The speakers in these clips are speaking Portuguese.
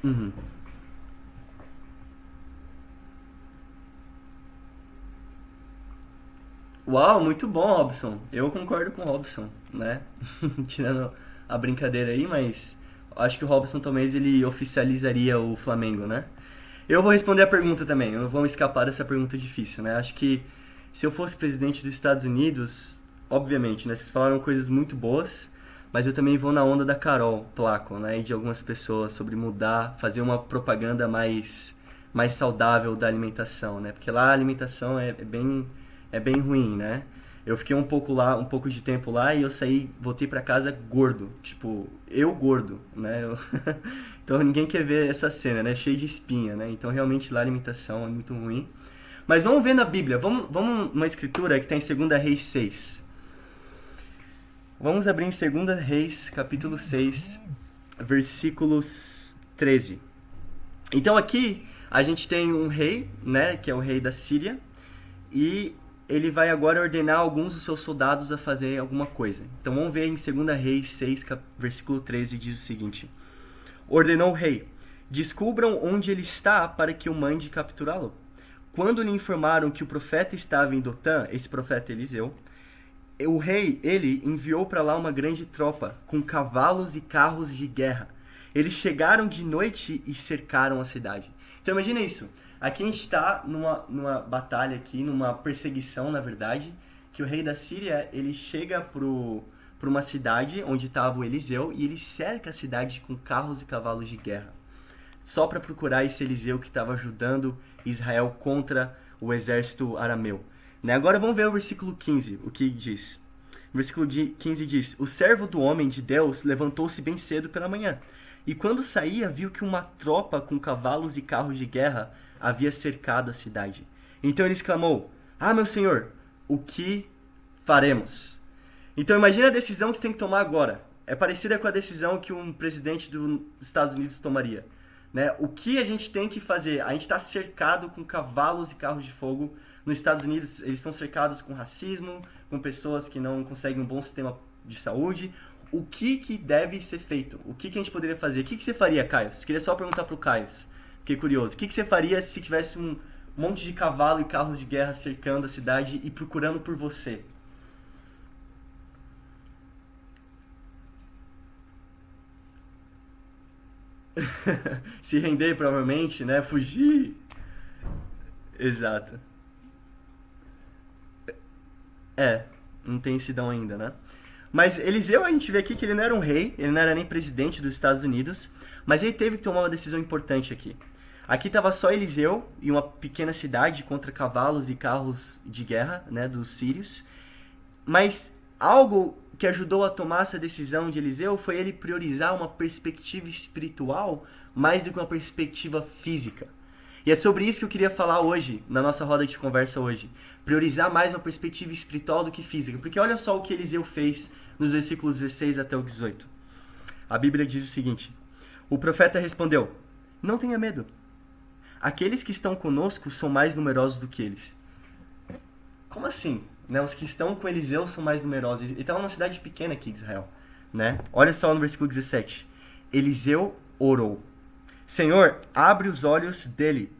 Uhum. Uau, muito bom, Robson. Eu concordo com o Robson, né? Tirando a brincadeira aí, mas acho que o Robson talvez ele oficializaria o Flamengo, né? Eu vou responder a pergunta também, eu não vou escapar dessa pergunta difícil, né? Acho que se eu fosse presidente dos Estados Unidos, obviamente, né? Vocês falaram coisas muito boas, mas eu também vou na onda da Carol Placo, né? E de algumas pessoas sobre mudar, fazer uma propaganda mais saudável da alimentação, né? Porque lá a alimentação é bem ruim, né? Eu fiquei um pouco de tempo lá e eu saí, voltei pra casa gordo, tipo, eu gordo, né? Então ninguém quer ver essa cena, né? Cheio de espinha, né? Então realmente lá a alimentação é muito ruim. Mas vamos ver na Bíblia, vamos uma escritura que está em 2 Reis 6. Vamos abrir em 2 Reis, capítulo 6, versículos 13. Então aqui a gente tem um rei, né, que é o rei da Síria, e ele vai agora ordenar alguns dos seus soldados a fazer alguma coisa. Então vamos ver em 2 Reis 6, versículo 13, diz o seguinte: Ordenou o rei: descubram onde ele está para que eu mande capturá-lo. Quando lhe informaram que o profeta estava em Dotã, esse profeta Eliseu, o rei, ele enviou para lá uma grande tropa, com cavalos e carros de guerra. Eles chegaram de noite e cercaram a cidade. Então imagina isso. Aqui a gente está numa batalha aqui, numa perseguição, na verdade, que o rei da Síria, ele chega para uma cidade onde estava o Eliseu e ele cerca a cidade com carros e cavalos de guerra. Só para procurar esse Eliseu que estava ajudando Israel contra o exército arameu. Né? Agora vamos ver o versículo 15, o que diz. O versículo 15 diz: O servo do homem de Deus levantou-se bem cedo pela manhã, e quando saía, viu que uma tropa com cavalos e carros de guerra havia cercado a cidade. Então ele exclamou: Ah, meu senhor, o que faremos? Então imagina a decisão que você tem que tomar agora. É parecida com a decisão que um presidente dos Estados Unidos tomaria. Né? O que a gente tem que fazer? A gente está cercado com cavalos e carros de fogo. Nos Estados Unidos, eles estão cercados com racismo, com pessoas que não conseguem um bom sistema de saúde. O que deve ser feito? O que a gente poderia fazer? O que você faria, Caio? Queria só perguntar pro Caio. Fiquei curioso. O que você faria se tivesse um monte de cavalo e carros de guerra cercando a cidade e procurando por você? Se render, provavelmente, né? Fugir. Exato. É, não tem esse dom ainda, né? Mas Eliseu, a gente vê aqui que ele não era um rei, ele não era nem presidente dos Estados Unidos, mas ele teve que tomar uma decisão importante aqui. Aqui estava só Eliseu e uma pequena cidade contra cavalos e carros de guerra, né, dos sírios. Mas algo que ajudou a tomar essa decisão de Eliseu foi ele priorizar uma perspectiva espiritual mais do que uma perspectiva física. E é sobre isso que eu queria falar hoje, na nossa roda de conversa hoje. Priorizar mais uma perspectiva espiritual do que física. Porque olha só o que Eliseu fez nos versículos 16 até o 18. A Bíblia diz o seguinte: O profeta respondeu: Não tenha medo. Aqueles que estão conosco são mais numerosos do que eles. Como assim? Né? Os que estão com Eliseu são mais numerosos. Ele estava numa cidade pequena aqui de Israel. Né? Olha só no versículo 17. Eliseu orou: Senhor, abre os olhos dele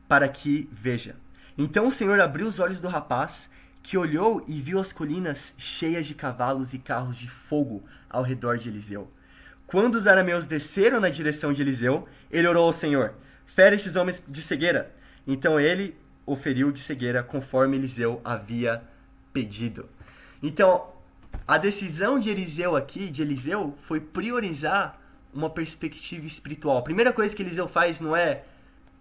para que veja. Então o Senhor abriu os olhos do rapaz, que olhou e viu as colinas cheias de cavalos e carros de fogo ao redor de Eliseu. Quando os arameus desceram na direção de Eliseu, ele orou ao Senhor: Fere estes homens de cegueira. Então ele o feriu de cegueira, conforme Eliseu havia pedido. Então, a decisão de Eliseu aqui, de Eliseu, foi priorizar uma perspectiva espiritual. A primeira coisa que Eliseu faz não é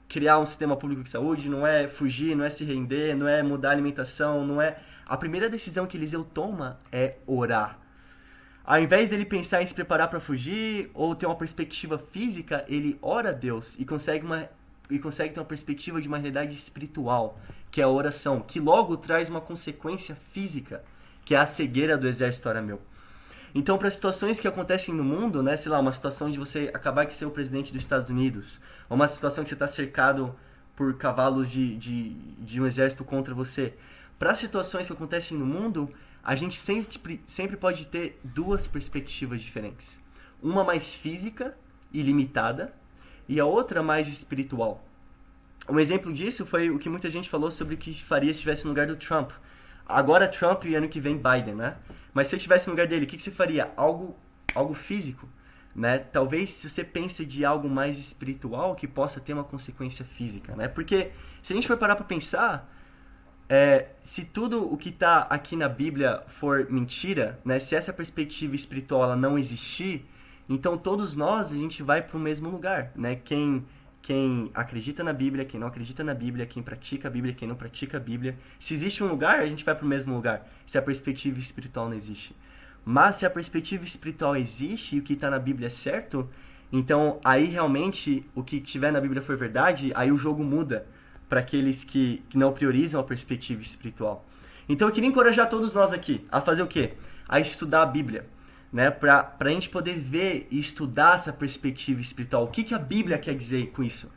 criar um sistema público de saúde, não é fugir, não é se render, não é mudar a alimentação, não é... A primeira decisão que Eliseu toma é orar. Ao invés dele pensar em se preparar para fugir ou ter uma perspectiva física, ele ora a Deus e consegue ter uma perspectiva de uma realidade espiritual, que é a oração, que logo traz uma consequência física, que é a cegueira do exército arameu. Então, para situações que acontecem no mundo, né, sei lá, uma situação de você acabar de ser o presidente dos Estados Unidos, ou uma situação que você está cercado por cavalos de um exército contra você, para situações que acontecem no mundo, a gente sempre pode ter duas perspectivas diferentes. Uma mais física e limitada, e a outra mais espiritual. Um exemplo disso foi o que muita gente falou sobre o que faria se estivesse no lugar do Trump. Agora Trump e ano que vem Biden, né? Mas se eu estivesse no lugar dele, o que você faria? Algo físico, né? Talvez se você pense de algo mais espiritual que possa ter uma consequência física, né? Porque se a gente for parar para pensar, se tudo o que está aqui na Bíblia for mentira, né? Se essa perspectiva espiritual ela não existir, então todos nós a gente vai para o mesmo lugar, né? Quem acredita na Bíblia, quem não acredita na Bíblia, quem pratica a Bíblia, quem não pratica a Bíblia. Se existe um lugar, a gente vai para o mesmo lugar, se a perspectiva espiritual não existe. Mas se a perspectiva espiritual existe e o que está na Bíblia é certo, então aí realmente o que tiver na Bíblia for verdade, aí o jogo muda para aqueles que não priorizam a perspectiva espiritual. Então eu queria encorajar todos nós aqui a fazer o quê? A estudar a Bíblia, né? Para a gente poder ver e estudar essa perspectiva espiritual. O que a Bíblia quer dizer com isso?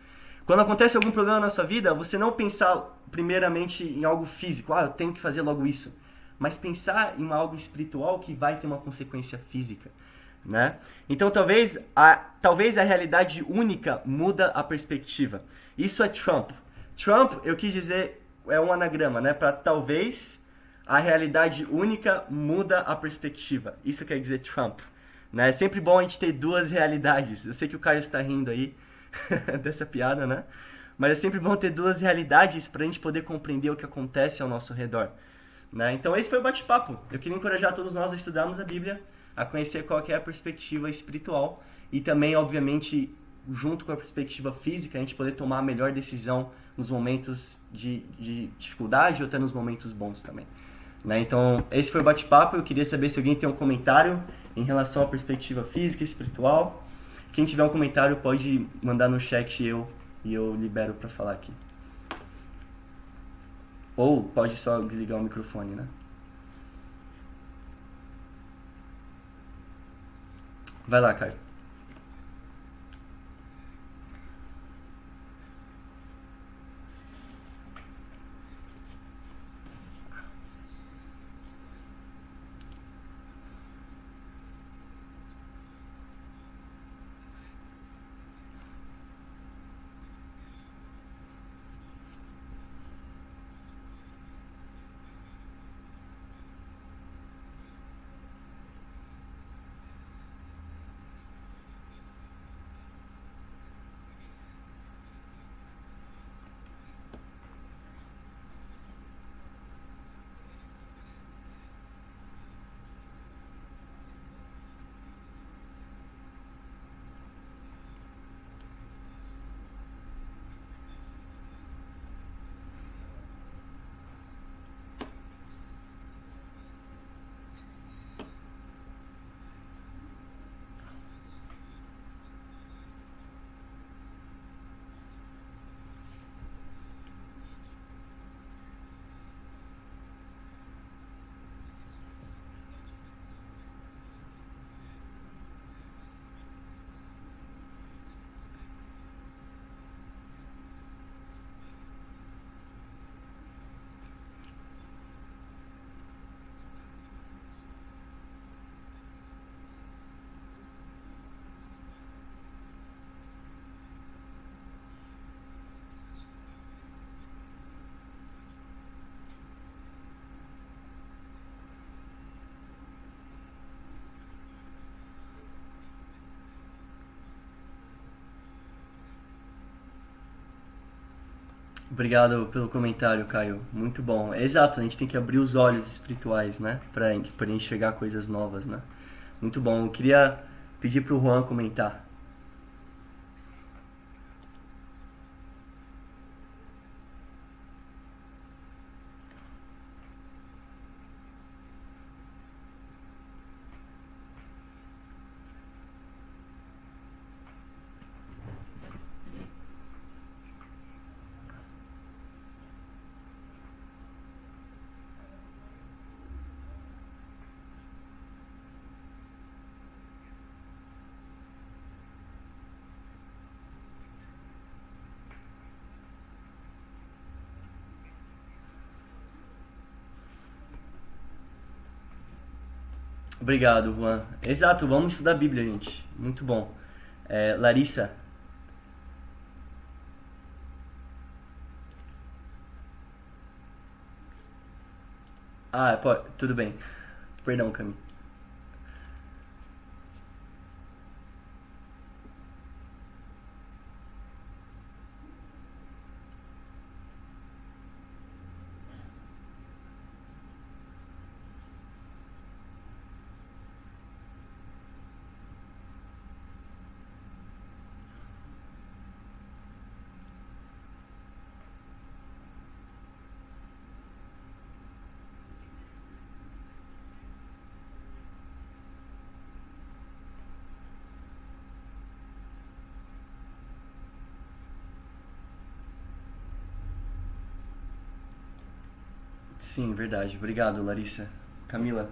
Quando acontece algum problema na sua vida, você não pensar primeiramente em algo físico, eu tenho que fazer logo isso, mas pensar em algo espiritual que vai ter uma consequência física, né? Então talvez a realidade única muda a perspectiva. Isso é Trump. Trump, eu quis dizer, é um anagrama, né? Para talvez a realidade única muda a perspectiva. Isso quer dizer Trump, né? É sempre bom a gente ter duas realidades. Eu sei que o Caio está rindo aí dessa piada, né? Mas é sempre bom ter duas realidades para a gente poder compreender o que acontece ao nosso redor, né? Então esse foi o bate-papo. Eu queria encorajar todos nós a estudarmos a Bíblia, a conhecer qual que é a perspectiva espiritual e também, obviamente, junto com a perspectiva física, a gente poder tomar a melhor decisão nos momentos de dificuldade ou até nos momentos bons também, né? Então esse foi o bate-papo. Eu queria saber se alguém tem um comentário em relação à perspectiva física e espiritual. Quem tiver um comentário pode mandar no chat e eu libero para falar aqui. Ou pode só desligar o microfone, né? Vai lá, Caio. Obrigado pelo comentário, Caio. Muito bom. Exato, a gente tem que abrir os olhos espirituais, né? Para enxergar coisas novas, né? Muito bom. Eu queria pedir pro Juan comentar. Obrigado, Juan. Exato, vamos estudar a Bíblia, gente. Muito bom. Larissa, Ah, pô, tudo bem. Perdão, Cami. Sim, verdade. Obrigado, Larissa. Camila,